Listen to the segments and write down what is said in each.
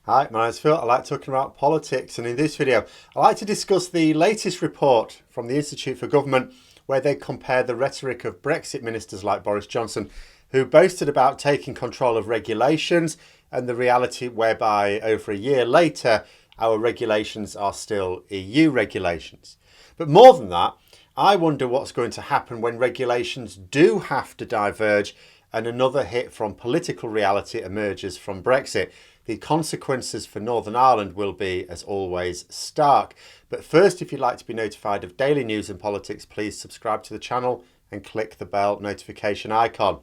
Hi, my name's Phil. I like talking about politics, and in this video I like to discuss the latest report from the Institute for Government where they compare the rhetoric of Brexit ministers like Boris Johnson, who boasted about taking control of regulations, and the reality whereby over a year later our regulations are still EU regulations. But more than that, I wonder what's going to happen when regulations do have to diverge and another hit from political reality emerges from Brexit. The consequences for Northern Ireland will be, as always, stark. But first, if you'd like to be notified of daily news and politics, please subscribe to the channel and click the bell notification icon.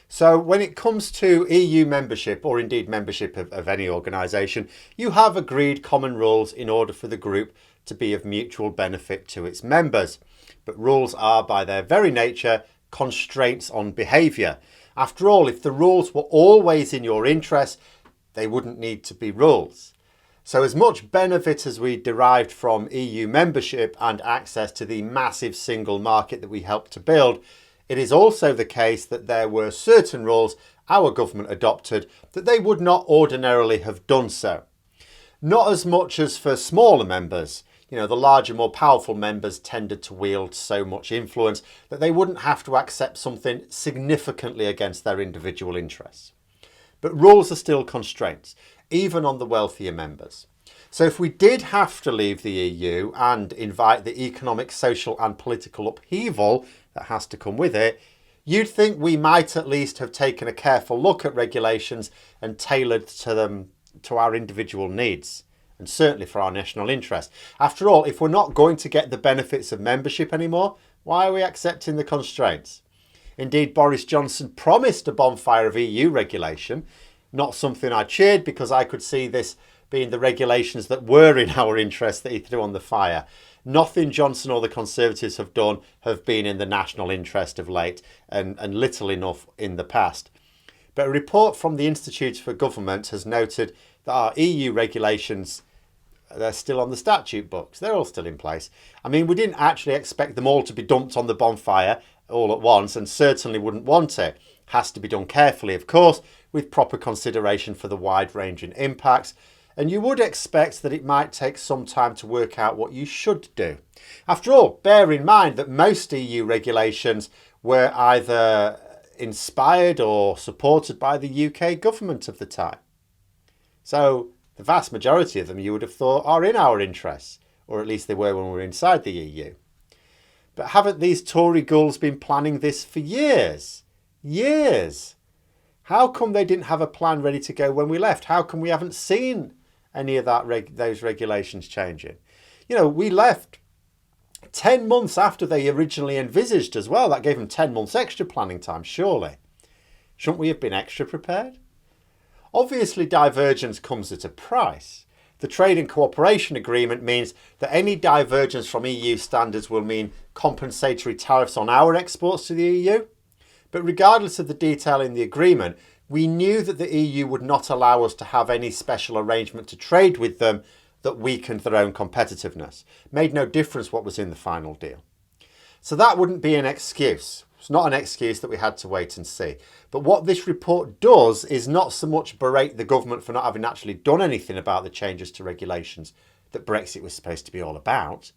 So when it comes to EU membership, or indeed membership of any organisation, you have agreed common rules in order for the group to be of mutual benefit to its members. But rules are, by their very nature, constraints on behaviour. After all, if the rules were always in your interest, they wouldn't need to be rules. So as much benefit as we derived from EU membership and access to the massive single market that we helped to build, it is also the case that there were certain rules our government adopted that they would not ordinarily have done so. Not as much as for smaller members. The larger, more powerful members tended to wield so much influence that they wouldn't have to accept something significantly against their individual interests. But rules are still constraints, even on the wealthier members. So if we did have to leave the EU and invite the economic, social and political upheaval that has to come with it, you'd think we might at least have taken a careful look at regulations and tailored to them to our individual needs, and certainly for our national interest. After all, if we're not going to get the benefits of membership anymore, why are we accepting the constraints? Indeed, Boris Johnson promised a bonfire of EU regulation, not something I cheered because I could see this being the regulations that were in our interest that he threw on the fire. Nothing Johnson or the Conservatives have done have been in the national interest of late, and little enough in the past. But a report from the Institute for Government has noted that our EU regulations, they're still on the statute books. They're all still in place. I mean, we didn't actually expect them all to be dumped on the bonfire all at once, and certainly wouldn't want it. Has to be done carefully, of course, with proper consideration for the wide-ranging impacts. And you would expect that it might take some time to work out what you should do. After all, bear in mind that most EU regulations were either inspired or supported by the UK government of the time. So the vast majority of them you would have thought are in our interests, or at least they were when we were inside the EU. But haven't these Tory ghouls been planning this for years? Years! How come they didn't have a plan ready to go when we left? How come we haven't seen any of those regulations changing? We left 10 months after they originally envisaged as well. That gave them 10 months extra planning time, surely. Shouldn't we have been extra prepared? Obviously, divergence comes at a price. The Trade and Cooperation Agreement means that any divergence from EU standards will mean compensatory tariffs on our exports to the EU. But regardless of the detail in the agreement, we knew that the EU would not allow us to have any special arrangement to trade with them that weakened their own competitiveness. Made no difference what was in the final deal. So that wouldn't be an excuse. It's not an excuse that we had to wait and see. But what this report does is not so much berate the government for not having actually done anything about the changes to regulations that Brexit was supposed to be all about,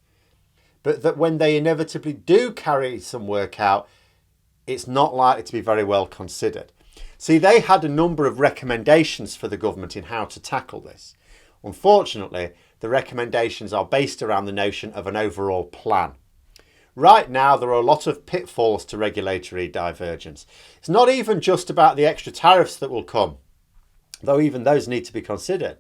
but that when they inevitably do carry some work out, it's not likely to be very well considered. See, they had a number of recommendations for the government in how to tackle this. Unfortunately, the recommendations are based around the notion of an overall plan. Right now, there are a lot of pitfalls to regulatory divergence. It's not even just about the extra tariffs that will come, though even those need to be considered,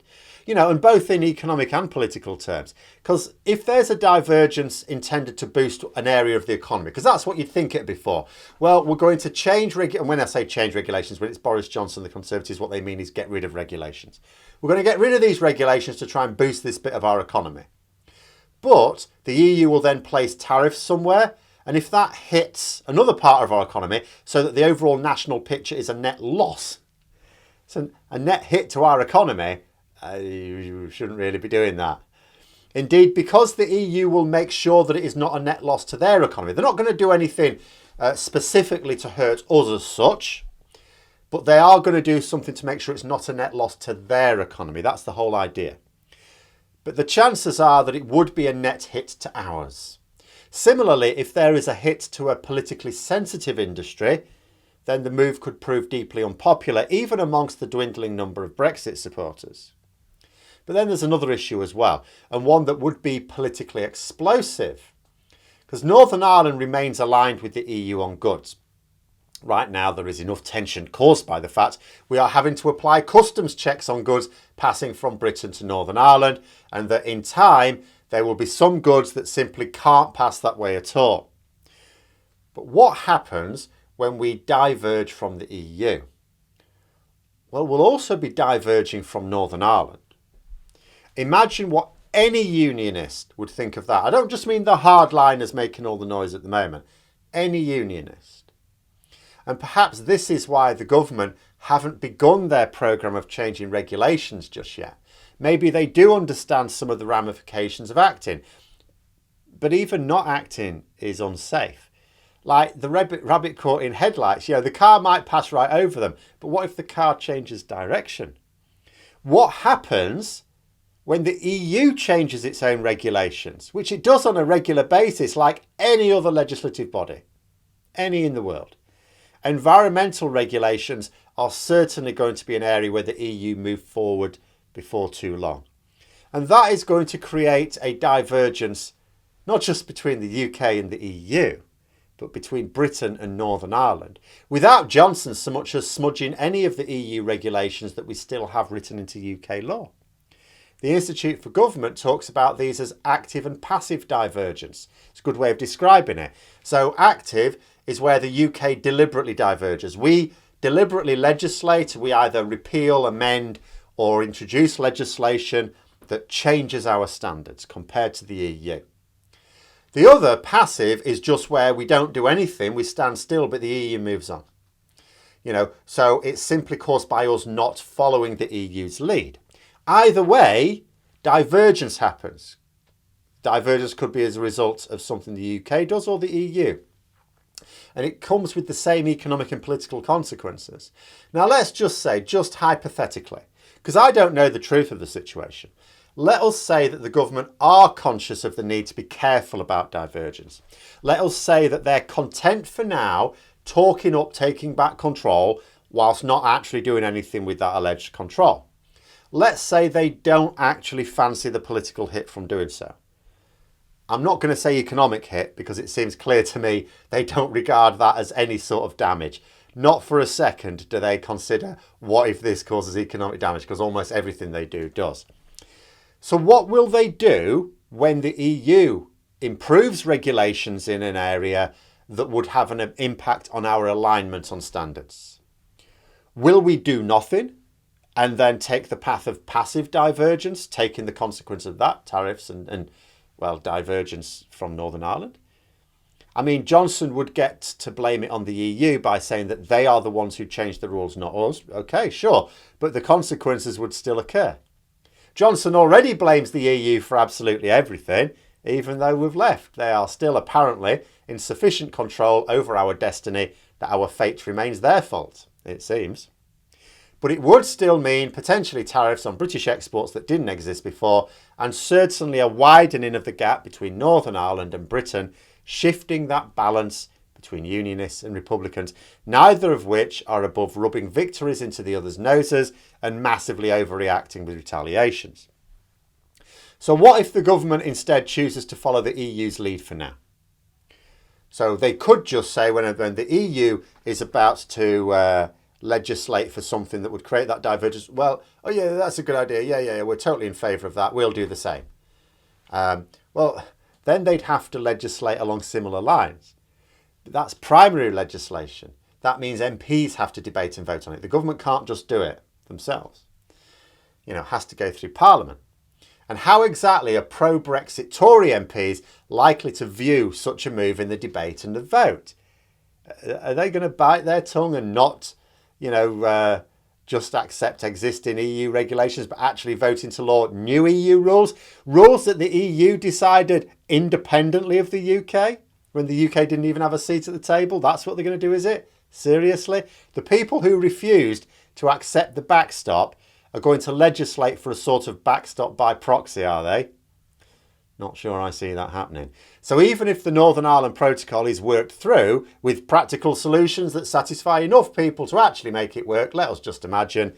and both in economic and political terms. Because if there's a divergence intended to boost an area of the economy, because that's what you'd think it'd be for, well, we're going to change, and when I say change regulations, when it's Boris Johnson, the Conservatives, what they mean is get rid of regulations. We're going to get rid of these regulations to try and boost this bit of our economy. But the EU will then place tariffs somewhere, and if that hits another part of our economy so that the overall national picture is a net loss, so a net hit to our economy, you shouldn't really be doing that. Indeed, because the EU will make sure that it is not a net loss to their economy, they're not going to do anything specifically to hurt us as such, but they are going to do something to make sure it's not a net loss to their economy. That's the whole idea. But the chances are that it would be a net hit to ours. Similarly, if there is a hit to a politically sensitive industry, then the move could prove deeply unpopular, even amongst the dwindling number of Brexit supporters. But then there's another issue as well, and one that would be politically explosive, because Northern Ireland remains aligned with the EU on goods. Right now, there is enough tension caused by the fact we are having to apply customs checks on goods passing from Britain to Northern Ireland, and that in time, there will be some goods that simply can't pass that way at all. But what happens when we diverge from the EU? Well, we'll also be diverging from Northern Ireland. Imagine what any unionist would think of that. I don't just mean the hardliners making all the noise at the moment. Any unionist. And perhaps this is why the government haven't begun their programme of changing regulations just yet. Maybe they do understand some of the ramifications of acting. But even not acting is unsafe. Like the rabbit caught in headlights, the car might pass right over them. But what if the car changes direction? What happens when the EU changes its own regulations, which it does on a regular basis like any other legislative body, any in the world? Environmental regulations are certainly going to be an area where the EU move forward before too long. And that is going to create a divergence, not just between the UK and the EU, but between Britain and Northern Ireland, without Johnson so much as smudging any of the EU regulations that we still have written into UK law. The Institute for Government talks about these as active and passive divergence. It's a good way of describing it. So active is where the UK deliberately diverges. We deliberately legislate. We either repeal, amend, or introduce legislation that changes our standards compared to the EU. The other, passive, is just where we don't do anything. We stand still, but the EU moves on. So it's simply caused by us not following the EU's lead. Either way, divergence happens. Divergence could be as a result of something the UK does or the EU. And it comes with the same economic and political consequences. Now, let's just say, just hypothetically, because I don't know the truth of the situation, let us say that the government are conscious of the need to be careful about divergence. Let us say that they're content for now, talking up, taking back control, whilst not actually doing anything with that alleged control. Let's say they don't actually fancy the political hit from doing so. I'm not going to say economic hit because it seems clear to me they don't regard that as any sort of damage. Not for a second do they consider, what if this causes economic damage? Because almost everything they do does. So what will they do when the EU improves regulations in an area that would have an impact on our alignment on standards? Will we do nothing and then take the path of passive divergence, taking the consequence of that, tariffs and divergence from Northern Ireland? I mean, Johnson would get to blame it on the EU by saying that they are the ones who changed the rules, not us. Okay, sure, but the consequences would still occur. Johnson already blames the EU for absolutely everything, even though we've left. They are still apparently in sufficient control over our destiny that our fate remains their fault, it seems. But it would still mean potentially tariffs on British exports that didn't exist before, and certainly a widening of the gap between Northern Ireland and Britain, shifting that balance between Unionists and Republicans, neither of which are above rubbing victories into the other's noses and massively overreacting with retaliations. So what if the government instead chooses to follow the EU's lead for now? So they could just say when the EU is about to legislate for something that would create that divergence, well, oh yeah, that's a good idea. Yeah, we're totally in favour of that. We'll do the same. Then they'd have to legislate along similar lines. But that's primary legislation. That means MPs have to debate and vote on it. The government can't just do it themselves. It has to go through Parliament. And how exactly are pro-Brexit Tory MPs likely to view such a move in the debate and the vote? Are they going to bite their tongue and not just accept existing EU regulations, but actually vote into law new EU rules? Rules that the EU decided independently of the UK, when the UK didn't even have a seat at the table? That's what they're going to do, is it? Seriously? The people who refused to accept the backstop are going to legislate for a sort of backstop by proxy, are they? Not sure I see that happening. So even if the Northern Ireland Protocol is worked through with practical solutions that satisfy enough people to actually make it work, let us just imagine,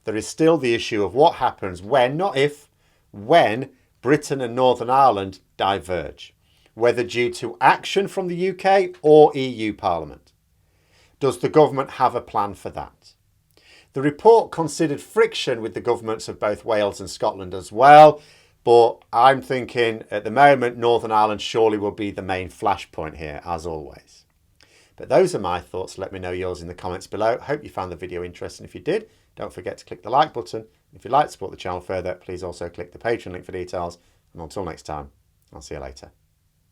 there is still the issue of what happens when, not if, when Britain and Northern Ireland diverge, whether due to action from the UK or EU Parliament. Does the government have a plan for that? The report considered friction with the governments of both Wales and Scotland as well, but I'm thinking at the moment Northern Ireland surely will be the main flashpoint here, as always. But those are my thoughts. Let me know yours in the comments below. Hope you found the video interesting. If you did, don't forget to click the like button. If you'd like to support the channel further, please also click the Patreon link for details. And until next time, I'll see you later.